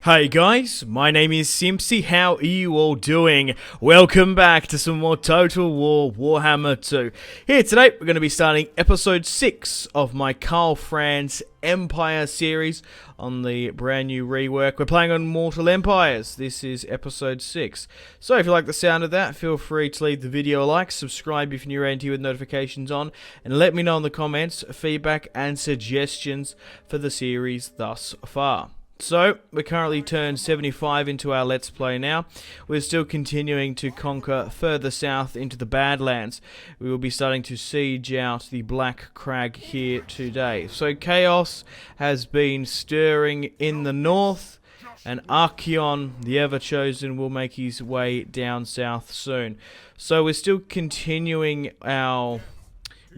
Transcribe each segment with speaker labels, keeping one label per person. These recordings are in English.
Speaker 1: Hey guys, my name is Simpzy. How are you all doing? Welcome back to some more Total War Warhammer 2. Here today, we're going to be starting episode 6 of my Karl Franz Empire series on the brand new rework. We're playing on Mortal Empires. This is episode 6. So if you like the sound of that, feel free to leave the video a like, subscribe if you're new around here with notifications on, and let me know in the comments feedback and suggestions for the series thus far. So, we're currently turned 75 into our Let's Play now. We're still continuing to conquer further south into the Badlands. We will be starting to siege out the Black Crag here today. So, chaos has been stirring in the north, and Archeon, the Ever-Chosen, will make his way down south soon. So, we're still continuing our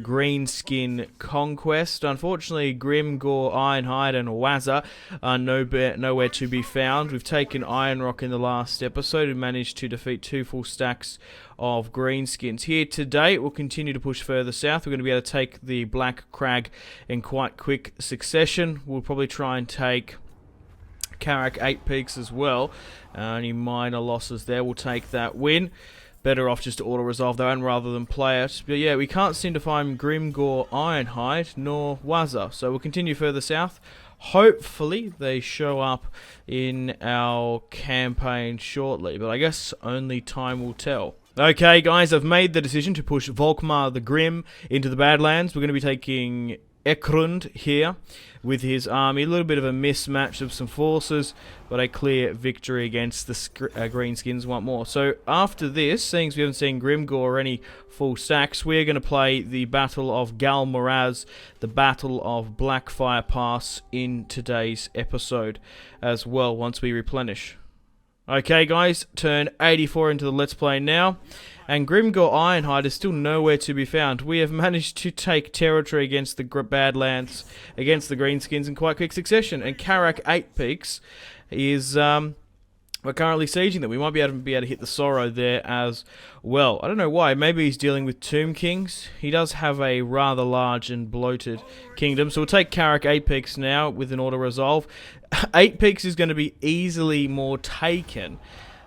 Speaker 1: Greenskin conquest. Unfortunately, Grimgor, Ironhide, and Wazza are nowhere to be found. We've taken Ironrock in the last episode and managed to defeat 2 full stacks of Greenskins. Here today, we'll continue to push further south. We're going to be able to take the Black Crag in quite quick succession. We'll probably try and take Karak 8 Peaks as well. Any minor losses there, we'll take that win. Better off just to auto-resolve their own rather than play it. But yeah, we can't seem to find Grimgor, Ironhide, nor Wazza. So we'll continue further south. Hopefully they show up in our campaign shortly. But I guess only time will tell. Okay guys, I've made the decision to push Volkmar the Grim into the Badlands. We're going to be taking Ekrund here with his army. A little bit of a mismatch of some forces, but a clear victory against the Greenskins want more. So after this, seeing as we haven't seen Grimgor or any full stacks, we're going to play the Battle of GHAL MARAZ, the Battle of Blackfire Pass in today's episode as well, once we replenish. Okay guys, turn 84 into the Let's Play now, and Grimgor Ironhide is still nowhere to be found. We have managed to take territory against the Badlands, against the Greenskins in quite quick succession, and Karak 8 Peaks is, we're currently sieging them. We might be able to hit the Sorrow there as well. I don't know why. Maybe he's dealing with Tomb Kings. He does have a rather large and bloated kingdom. So we'll take Karak 8 Peaks now with an auto-resolve. 8 Peaks is going to be easily more taken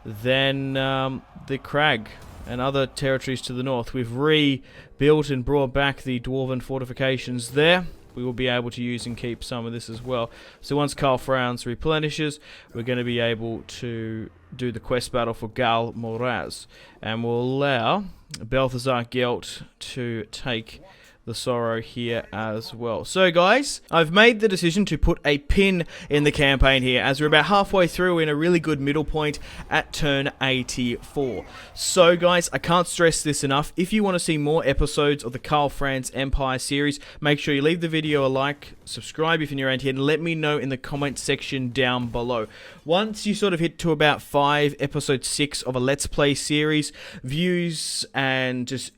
Speaker 1: than the Crag and other territories to the north. We've rebuilt and brought back the Dwarven fortifications there. We will be able to use and keep some of this as well. So once Karl Franz replenishes, we're going to be able to do the quest battle for GHAL MARAZ. And we'll allow Balthazar Gelt to take the Sorrow here as well. So guys, I've made the decision to put a pin in the campaign here, as we're about halfway through in a really good middle point at turn 84. So guys, I can't stress this enough. If you want to see more episodes of the Karl Franz Empire series, make sure you leave the video a like, subscribe if you're new around here, and let me know in the comment section down below. Once you sort of hit to about 5, episode 6 of a Let's Play series, views and just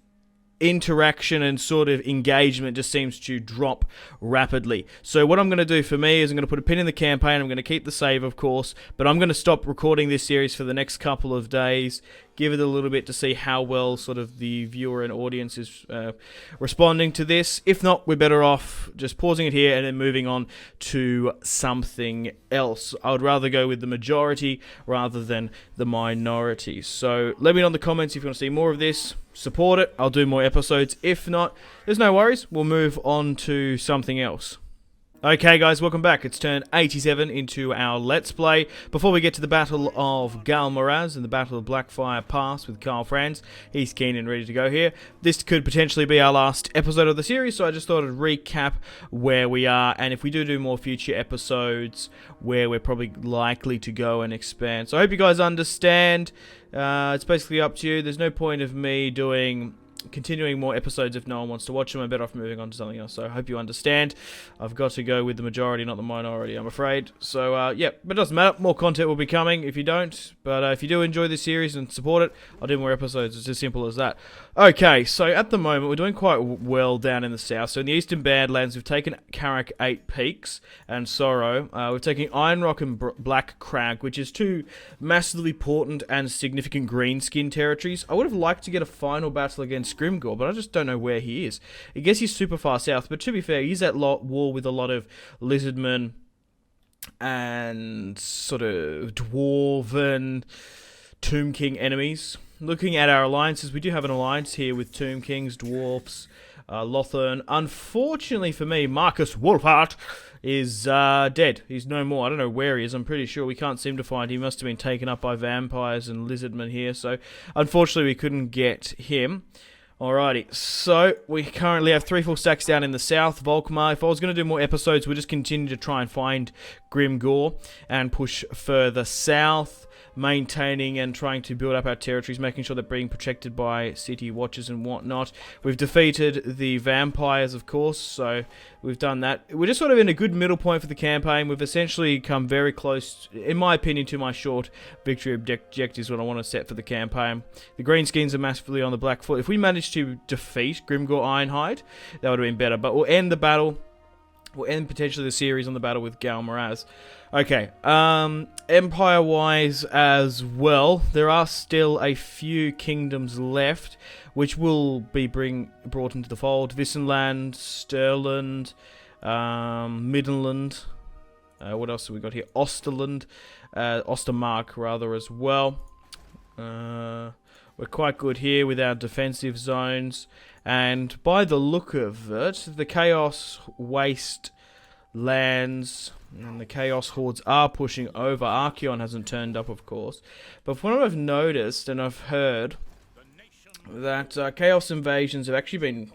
Speaker 1: interaction and sort of engagement just seems to drop rapidly. So what I'm going to do for me is I'm going to put a pin in the campaign. I'm going to keep the save, of course, but I'm going to stop recording this series for the next couple of days, give it a little bit to see how well sort of the viewer and audience is responding to this. If not, we're better off just pausing it here and then moving on to something else. I would rather go with the majority rather than the minority. So let me know in the comments if you want to see more of this. Support it, I'll do more episodes. If not, there's no worries, we'll move on to something else. Okay guys, welcome back. It's turn 87 into our Let's Play. Before we get to the Battle of GHAL MARAZ and the Battle of Blackfire Pass with Karl Franz, he's keen and ready to go here. This could potentially be our last episode of the series, so I just thought I'd recap where we are, and if we do more future episodes, where we're probably likely to go and expand. So I hope you guys understand. It's basically up to you. There's no point of me continuing more episodes if no one wants to watch them. I'm better off moving on to something else. So I hope you understand. I've got to go with the majority, not the minority, I'm afraid. So yeah, but it doesn't matter. More content will be coming if you don't. But if you do enjoy this series and support it, I'll do more episodes. It's as simple as that. Okay, so at the moment we're doing quite well down in the south. So in the eastern Badlands, we've taken Karak 8 Peaks and Sorrow. We're taking Ironrock and Black Crag, which is 2 massively important and significant Greenskin territories. I would have liked to get a final battle against Grimgor, but I just don't know where he is. I guess he's super far south, but to be fair, he's at war with a lot of Lizardmen and sort of dwarven Tomb King enemies. Looking at our alliances, we do have an alliance here with Tomb Kings, dwarfs, Lothern. Unfortunately for me, Marcus Wolfhart is dead. He's no more. I don't know where he is. I'm pretty sure we can't seem to find him. He must have been taken up by vampires and lizardmen here. So, unfortunately, we couldn't get him. Alrighty, so we currently have 3 full stacks down in the south. Volkmar, if I was going to do more episodes, we'll just continue to try and find Grimgor and push further south, maintaining and trying to build up our territories, making sure they're being protected by city watchers and whatnot. We've defeated the vampires, of course, so we've done that. We're just sort of in a good middle point for the campaign. We've essentially come very close, in my opinion, to my short victory objectives what I want to set for the campaign. The greenskins are massively on the black foot. If we manage to defeat Grimgor Ironhide, that would have been better, but we'll end the battle. We'll end potentially the series on the battle with GHAL MARAZ. Okay, Empire-wise as well, there are still a few kingdoms left, which will be brought into the fold. Wissenland, Stirland, Middenland, what else have we got here? Osterland, Ostermark rather as well. We're quite good here with our defensive zones, and by the look of it, the Chaos Waste lands and the Chaos Hordes are pushing over. Archeon hasn't turned up, of course, but from what I've noticed and I've heard, that Chaos Invasions have actually been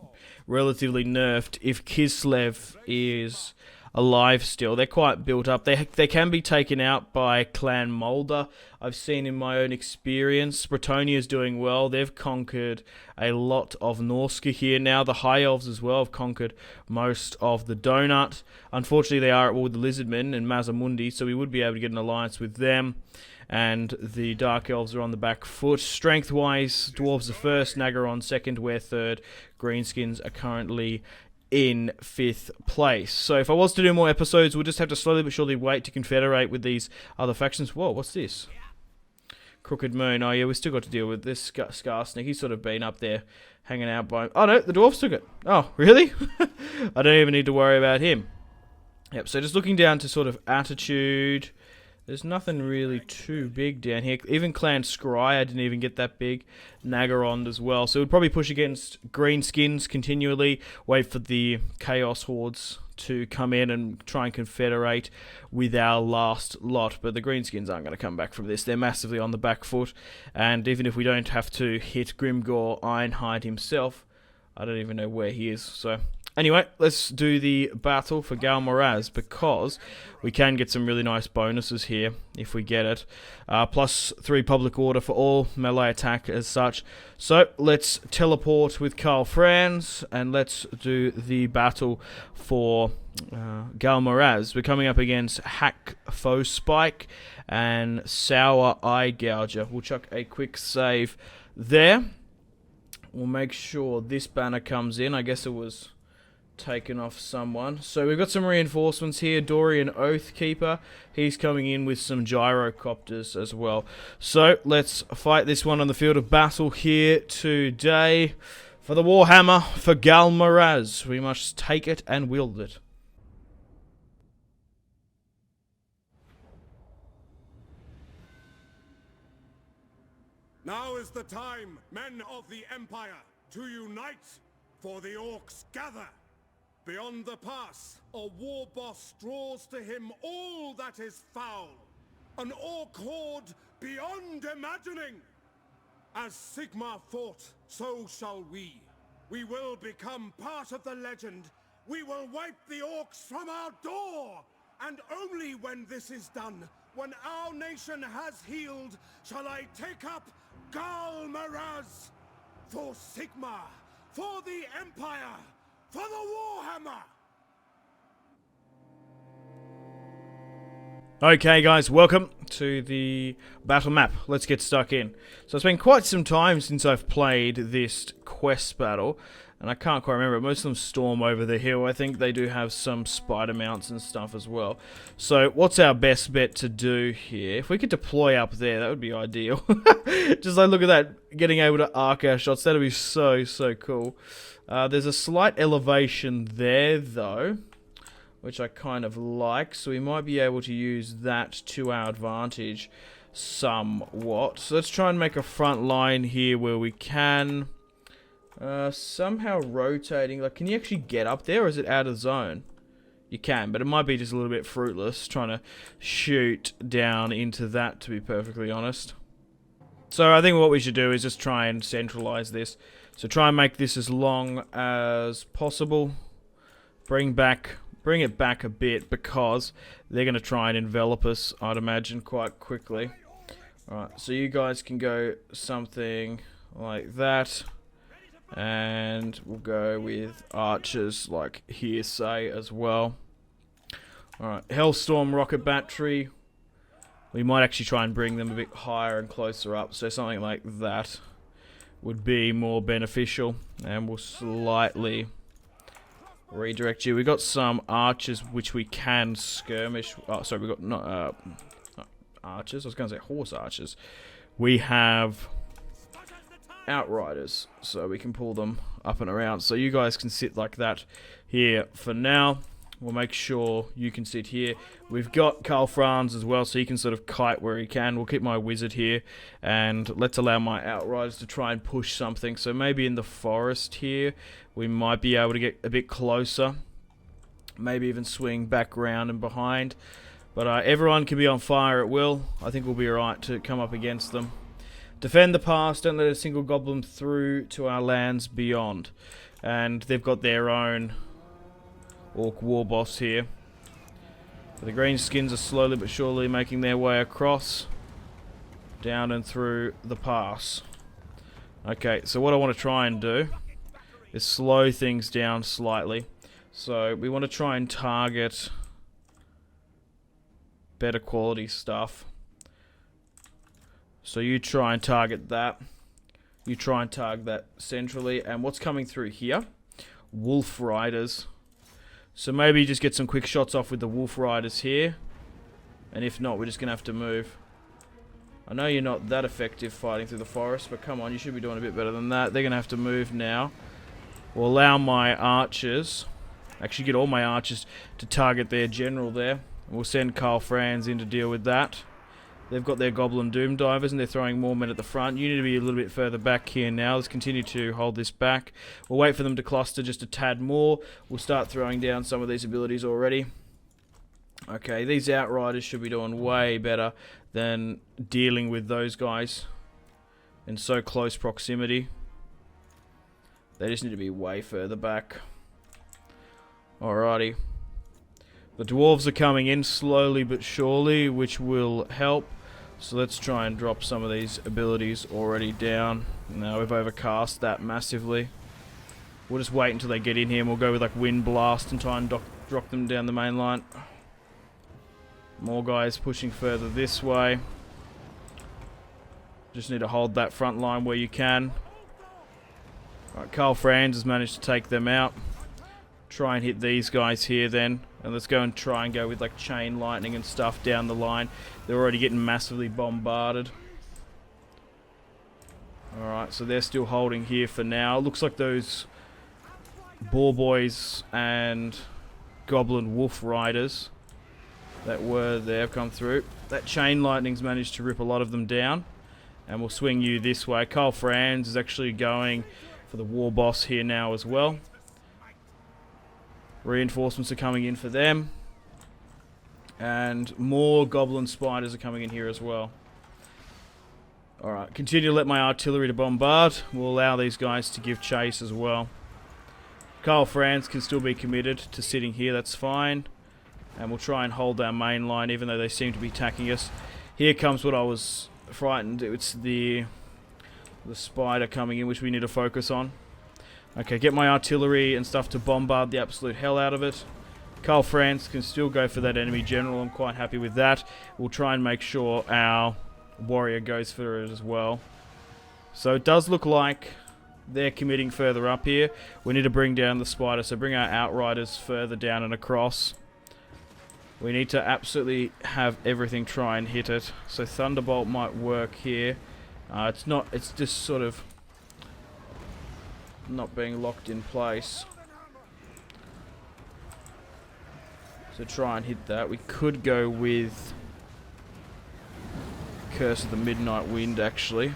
Speaker 1: relatively nerfed if Kislev is alive still. They're quite built up. They can be taken out by Clan Mulder. I've seen in my own experience. Bretonia's doing well. They've conquered a lot of Norska here now. The High Elves as well have conquered most of the Donut. Unfortunately, they are at war with the Lizardmen and Mazamundi, so we would be able to get an alliance with them. And the Dark Elves are on the back foot. Strength-wise, Dwarves are first, Nagaron second, we're third. Greenskins are currently in 5th place. So if I was to do more episodes, we'll just have to slowly but surely wait to confederate with these other factions. Whoa, what's this? Crooked Moon. Oh yeah, we still got to deal with this Skarsnik. He's sort of been up there hanging out by... Oh no, the dwarves took it. Oh, really? I don't even need to worry about him. Yep, so just looking down to sort of attitude... There's nothing really too big down here. Even Clan Scry, I didn't even get that big. Nagarond as well. So we'd probably push against Greenskins continually. Wait for the Chaos Hordes to come in and try and confederate with our last lot. But the Greenskins aren't going to come back from this. They're massively on the back foot. And even if we don't have to hit Grimgor Ironhide himself, I don't even know where he is. So... Anyway, let's do the battle for GHAL MARAZ, because we can get some really nice bonuses here if we get it. Plus 3 public order for all melee attack as such. So let's teleport with Karl Franz and let's do the battle for GHAL MARAZ. We're coming up against Hack Foe Spike and Sour Eye Gouger. We'll chuck a quick save there. We'll make sure this banner comes in. I guess it was... taken off someone. So we've got some reinforcements here. Dorian Oathkeeper. He's coming in with some gyrocopters as well. So let's fight this one on the field of battle here today. For the Warhammer, for GHAL MARAZ. We must take it and wield it.
Speaker 2: Now is the time, men of the Empire, to unite, for the Orcs gather. Beyond the pass, a war boss draws to him all that is foul. An Orc horde beyond imagining. As Sigmar fought, so shall we. We will become part of the legend. We will wipe the Orcs from our door. And only when this is done, when our nation has healed, shall I take up GHAL MARAZ. For Sigmar, for the Empire, for the Warhammer!
Speaker 1: Okay guys, welcome to the battle map. Let's get stuck in. So it's been quite some time since I've played this quest battle, and I can't quite remember. Most of them storm over the hill. I think they do have some spider mounts and stuff as well. So what's our best bet to do here? If we could deploy up there, that would be ideal. Just like, look at that, getting able to arc our shots. That'd be so cool. There's a slight elevation there, though. which I kind of like. So we might be able to use that to our advantage somewhat. So let's try and make a front line here where we can. Somehow rotating. Like, can you actually get up there, or is it out of zone? You can, but it might be just a little bit fruitless trying to shoot down into that, to be perfectly honest. So I think what we should do is just try and centralize this. So try and make this as long as possible. Bring it back a bit, because they're going to try and envelop us, I'd imagine, quite quickly. Alright, so you guys can go something like that. And we'll go with archers like here, say, as well. Alright, Hellstorm rocket battery. We might actually try and bring them a bit higher and closer up. So something like that would be more beneficial. And we'll slightly redirect you. We got some archers which we can skirmish. Oh, sorry, we got not archers. I was going to say horse archers. We have outriders, so we can pull them up and around. So you guys can sit like that here for now. We'll make sure you can sit here. We've got Karl Franz as well, so he can sort of kite where he can. We'll keep my wizard here, and let's allow my outriders to try and push something. So maybe in the forest here, we might be able to get a bit closer. Maybe even swing back around and behind. But everyone can be on fire at will. I think we'll be alright to come up against them. Defend the pass, don't let a single goblin through to our lands beyond. And they've got their own orc war boss here. The green skins are slowly but surely making their way across, down and through the pass. Okay, so what I want to try and do is slow things down slightly. So we want to try and target better quality stuff. So you try and target that. You try and target that centrally. And what's coming through here? Wolf Riders. So maybe just get some quick shots off with the Wolf Riders here. And if not, we're just going to have to move. I know you're not that effective fighting through the forest, but come on, you should be doing a bit better than that. They're going to have to move now. We'll allow my archers, actually get all my archers to target their general there. And we'll send Karl Franz in to deal with that. They've got their Goblin Doom Divers and they're throwing more men at the front. You need to be a little bit further back here now. Let's continue to hold this back. We'll wait for them to cluster just a tad more. We'll start throwing down some of these abilities already. Okay, these Outriders should be doing way better than dealing with those guys in so close proximity. They just need to be way further back. Alrighty. The dwarves are coming in slowly but surely, which will help. So let's try and drop some of these abilities already down. Now we've overcast that massively. We'll just wait until they get in here and we'll go with like Wind Blast and try and drop them down the main line. More guys pushing further this way. Just need to hold that front line where you can. Alright, Karl Franz has managed to take them out. Try and hit these guys here then. And let's go and try and go with like chain lightning and stuff down the line. They're already getting massively bombarded. Alright, so they're still holding here for now. Looks like those Boar Boys and Goblin Wolf Riders that were there have come through. That chain lightning's managed to rip a lot of them down. And we'll swing you this way. Karl Franz is actually going for the war boss here now as well. Reinforcements are coming in for them. And more goblin spiders are coming in here as well. Alright, continue to let my artillery to bombard. We'll allow these guys to give chase as well. Karl Franz can still be committed to sitting here, that's fine. And we'll try and hold our main line even though they seem to be attacking us. Here comes what I was frightened. It's the spider coming in, which we need to focus on. Okay, get my artillery and stuff to bombard the absolute hell out of it. Karl Franz can still go for that enemy general. I'm quite happy with that. We'll try and make sure our warrior goes for it as well. So it does look like they're committing further up here. We need to bring down the spider, so bring our outriders further down and across. We need to absolutely have everything try and hit it. So Thunderbolt might work here. It's just sort of not being locked in place. So try and hit that. We could go with Curse of the Midnight Wind, actually.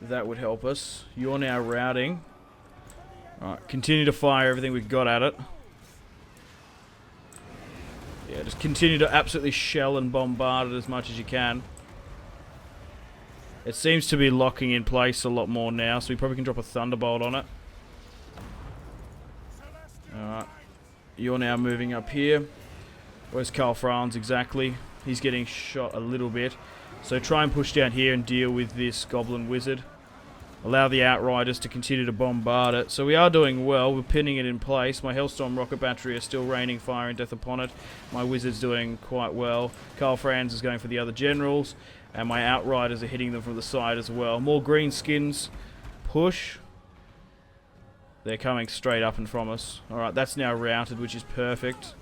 Speaker 1: That would help us. You're now routing. Alright, continue to fire everything we've got at it. Yeah, just continue to absolutely shell and bombard it as much as you can. It seems to be locking in place a lot more now, so we probably can drop a Thunderbolt on it. Alright. You're now moving up here. Where's Karl Franz exactly? He's getting shot a little bit. So try and push down here and deal with this Goblin Wizard. Allow the Outriders to continue to bombard it. So we are doing well. We're pinning it in place. My Hellstorm Rocket Battery is still raining fire and death upon it. My Wizard's doing quite well. Karl Franz is going for the other Generals. And my Outriders are hitting them from the side as well. More green skins. Push. They're coming straight up and from us. Alright, that's now routed, which is perfect.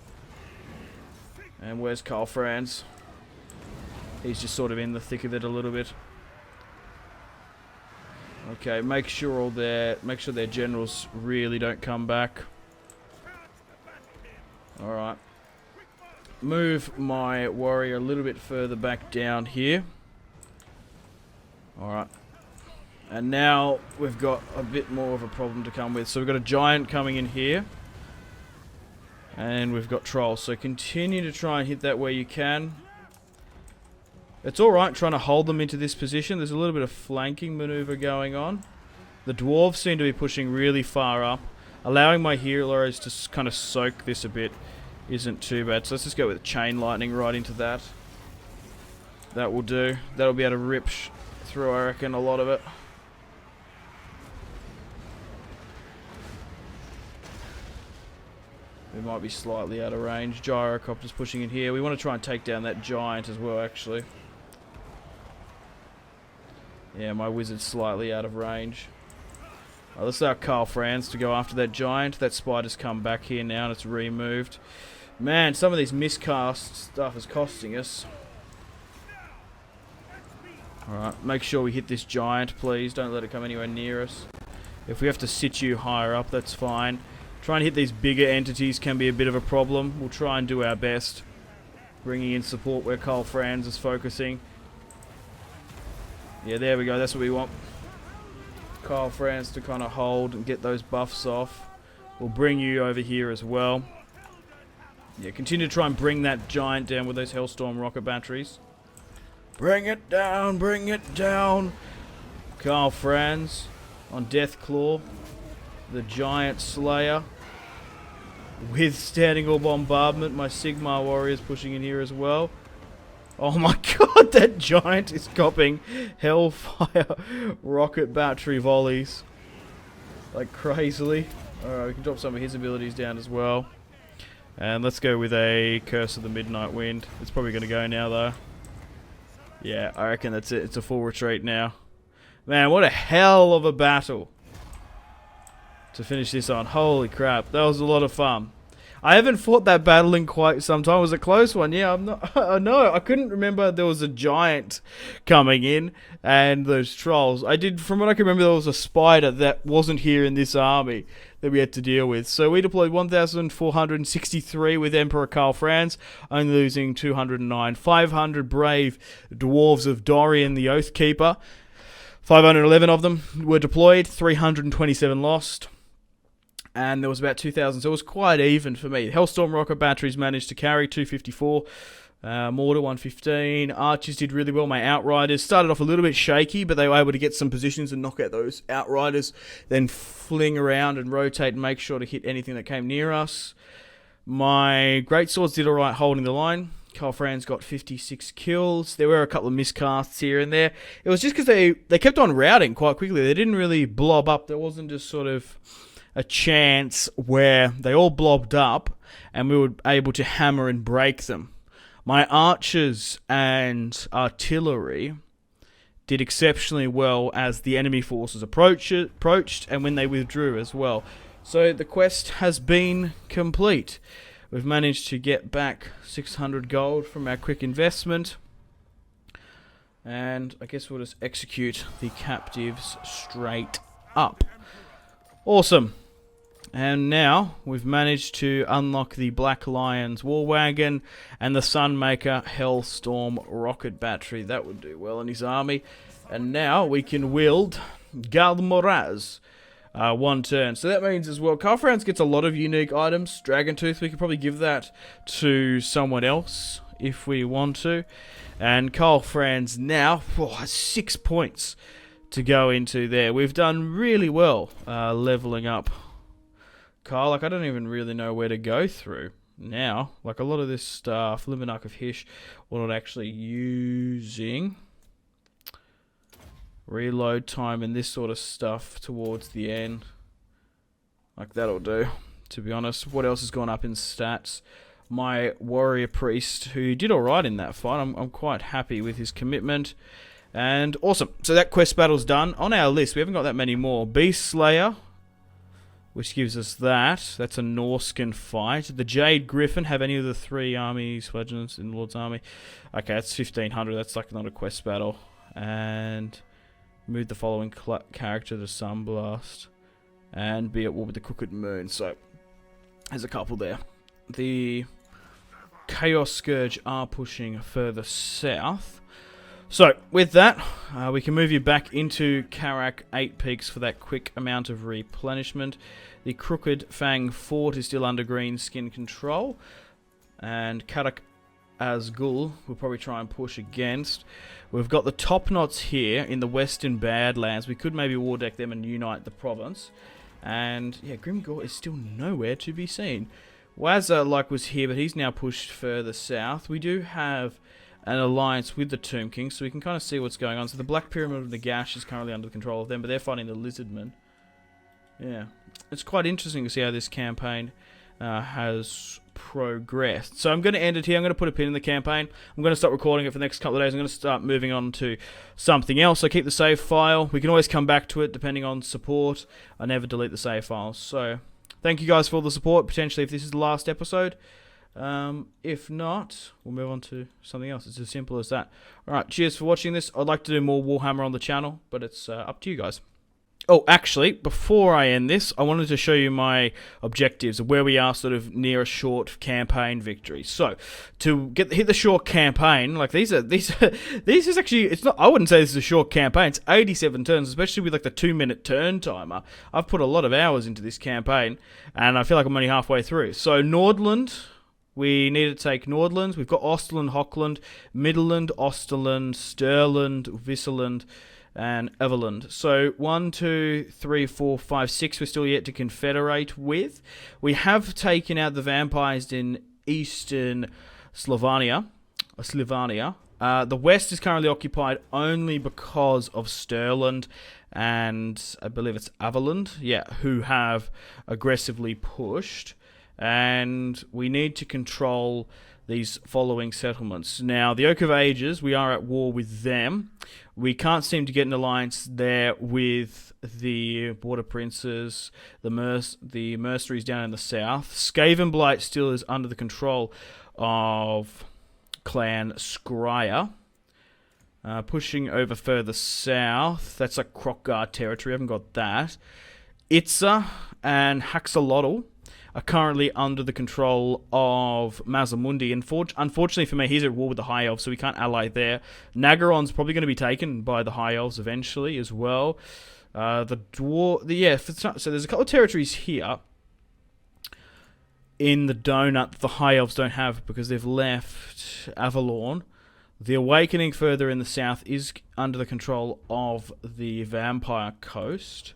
Speaker 1: And where's Karl Franz? He's just sort of in the thick of it a little bit. Okay, make sure their generals really don't come back. Alright. Move my warrior a little bit further back down here. Alright. And now we've got a bit more of a problem to come with. So we've got a giant coming in here. And we've got trolls. So continue to try and hit that where you can. It's alright trying to hold them into this position. There's a little bit of flanking maneuver going on. The dwarves seem to be pushing really far up. Allowing my healers to kind of soak this a bit isn't too bad. So let's just go with chain lightning right into that. That will do. That'll be able to rip through, I reckon, a lot of it. We might be slightly out of range. Gyrocopter's pushing in here. We want to try and take down that giant as well, actually. Yeah, my wizard's slightly out of range. Let's allow Karl Franz to go after that giant. That spider's come back here now and it's removed. Man, some of these miscast stuff is costing us. Alright, make sure we hit this giant, please. Don't let it come anywhere near us. If we have to sit you higher up, that's fine. Trying to hit these bigger entities can be a bit of a problem. We'll try and do our best. Bringing in support where Karl Franz is focusing. Yeah, there we go. That's what we want. Karl Franz to kind of hold and get those buffs off. We'll bring you over here as well. Yeah, continue to try and bring that giant down with those Hellstorm rocket batteries. Bring it down, bring it down. Karl Franz on Deathclaw. The Giant Slayer. Withstanding all bombardment. My Sigmar Warriors pushing in here as well. Oh my god, that giant is copping Hellfire rocket battery volleys. Like crazily. Alright, we can drop some of his abilities down as well. And let's go with a Curse of the Midnight Wind. It's probably going to go now though. Yeah, I reckon that's it. It's a full retreat now. Man, what a hell of a battle to finish this on. Holy crap, that was a lot of fun. I haven't fought that battle in quite some time. It was a close one. Yeah, I'm not. No, I couldn't remember there was a giant coming in and those trolls. I did, from what I can remember, there was a spider that wasn't here in this army that we had to deal with. So we deployed 1,463 with Emperor Karl Franz, only losing 209. 500 brave dwarves of Dorian the Oathkeeper. 511 of them were deployed. 327 lost. And there was about 2,000, so it was quite even for me. Hellstorm rocket batteries managed to carry 254, mortar 115. Archers did really well. My Outriders started off a little bit shaky, but they were able to get some positions and knock out those Outriders, then fling around and rotate and make sure to hit anything that came near us. My Greatswords did alright holding the line. Karl Franz got 56 kills. There were a couple of miscasts here and there. It was just because they kept on routing quite quickly. They didn't really blob up. There wasn't just sort of a chance where they all blobbed up and we were able to hammer and break them. My archers and artillery did exceptionally well as the enemy forces approached and when they withdrew as well. So the quest has been complete. We've managed to get back 600 gold from our quick investment. And I guess we'll just execute the captives straight up. Awesome. And now we've managed to unlock the Black Lion's War Wagon and the Sunmaker Hellstorm rocket battery. That would do well in his army. And now we can wield GHAL MARAZ. 1 turn. So that means as well, Karl Franz gets a lot of unique items. Dragon Tooth, we could probably give that to someone else if we want to. And Karl Franz now has 6 points to go into there. We've done really well leveling up Karl. Like, I don't even really know where to go through now. Like, a lot of this stuff, Limonarch of Hish, we're not actually using. Reload time and this sort of stuff towards the end. Like, that'll do, to be honest. What else has gone up in stats? My warrior priest, who did alright in that fight. I'm quite happy with his commitment. And awesome. So that quest battle's done. On our list, we haven't got that many more. Beast Slayer, which gives us that. That's a Norscan fight. The Jade Griffin, have any of the 3 armies, legends in Lord's army? Okay, that's 1500. That's like not a quest battle. And move the following character to Sunblast and be at war with the Crooked Moon. So there's a couple there. The Chaos Scourge are pushing further south. So with that, we can move you back into Karak 8 Peaks for that quick amount of replenishment. The Crooked Fang Fort is still under green skin control, and Karak Azgul we'll probably try and push against. We've got the Top Knots here in the western Badlands. We could maybe war deck them and unite the province. And yeah, Grimgor is still nowhere to be seen. Wazza was here, but he's now pushed further south. We do have an alliance with the Tomb King, so we can kind of see what's going on. So the Black Pyramid of the Gash is currently under control of them, but they're fighting the Lizardmen. Yeah, it's quite interesting to see how this campaign has progressed. So I'm going to end it here. I'm going to put a pin in the campaign. I'm going to stop recording it for the next couple of days. I'm going to start moving on to something else. So keep the save file. We can always come back to it depending on support. I never delete the save files. So thank you guys for all the support. Potentially if this is the last episode. If not, we'll move on to something else. It's as simple as that. Alright, cheers for watching this. I'd like to do more Warhammer on the channel, but it's up to you guys. Oh, actually, before I end this, I wanted to show you my objectives of where we are sort of near a short campaign victory. So, to hit the short campaign, like these is actually, it's not, I wouldn't say this is a short campaign, it's 87 turns, especially with like the 2-minute turn timer. I've put a lot of hours into this campaign, and I feel like I'm only halfway through. So, Nordland, we need to take Nordland, we've got Osterland, Hochland, Midland, Osterland, Stirland, Visserland, and Everland. So 1, 2, 3, 4, 5, 6 we're still yet to confederate with. We have taken out the vampires in eastern Slovenia. The west is currently occupied only because of Stirland and I believe it's Everland, who have aggressively pushed. And we need to control these following settlements. Now, the Oak of Ages, we are at war with them. We can't seem to get an alliance there with the Border Princes, the mercenaries down in the south. Skavenblight still is under the control of Clan Scryer. Pushing over further south, that's like Crockguard territory, I haven't got that. Itza and Haxalotl are currently under the control of Mazamundi. Unfortunately for me, he's at war with the High Elves, so we can't ally there. Nagaron's probably going to be taken by the High Elves eventually as well. So there's a couple of territories here in the donut that the High Elves don't have because they've left Avalon. The Awakening further in the south is under the control of the Vampire Coast.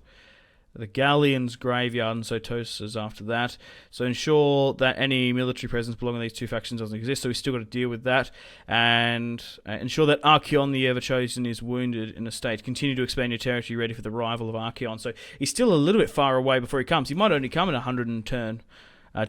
Speaker 1: The Galleon's Graveyard and Sotosas after that. So ensure that any military presence belonging to these two factions doesn't exist. So we still got to deal with that. And ensure that Archeon the Everchosen is wounded in a state. Continue to expand your territory ready for the arrival of Archeon. So he's still a little bit far away before he comes. He might only come in 100 and turn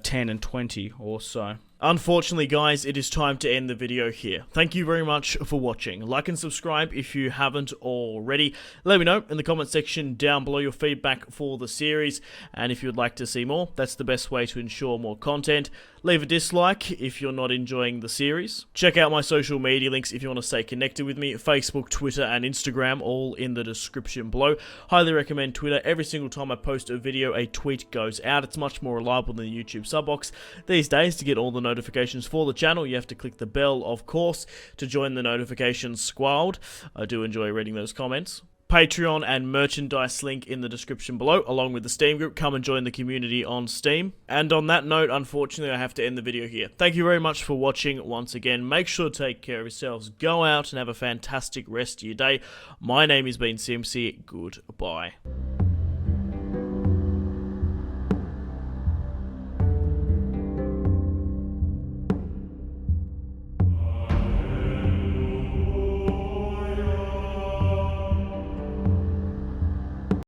Speaker 1: 10 and 20 or so. Unfortunately, guys, it is time to end the video here. Thank you very much for watching. Like and subscribe if you haven't already. Let me know in the comment section down below your feedback for the series, and if you'd like to see more, that's the best way to ensure more content. Leave a dislike if you're not enjoying the series. Check out my social media links if you want to stay connected with me. Facebook, Twitter, and Instagram, all in the description below. Highly recommend Twitter. Every single time I post a video, a tweet goes out. It's much more reliable than the YouTube sub box. These days, to get all the notifications for the channel, you have to click the bell, of course, to join the notifications squad. I do enjoy reading those comments. Patreon and merchandise link in the description below, along with the Steam group. Come and join the community on Steam. And on that note, unfortunately, I have to end the video here. Thank you very much for watching once again. Make sure to take care of yourselves. Go out and have a fantastic rest of your day. My name has been Simpzy. Goodbye.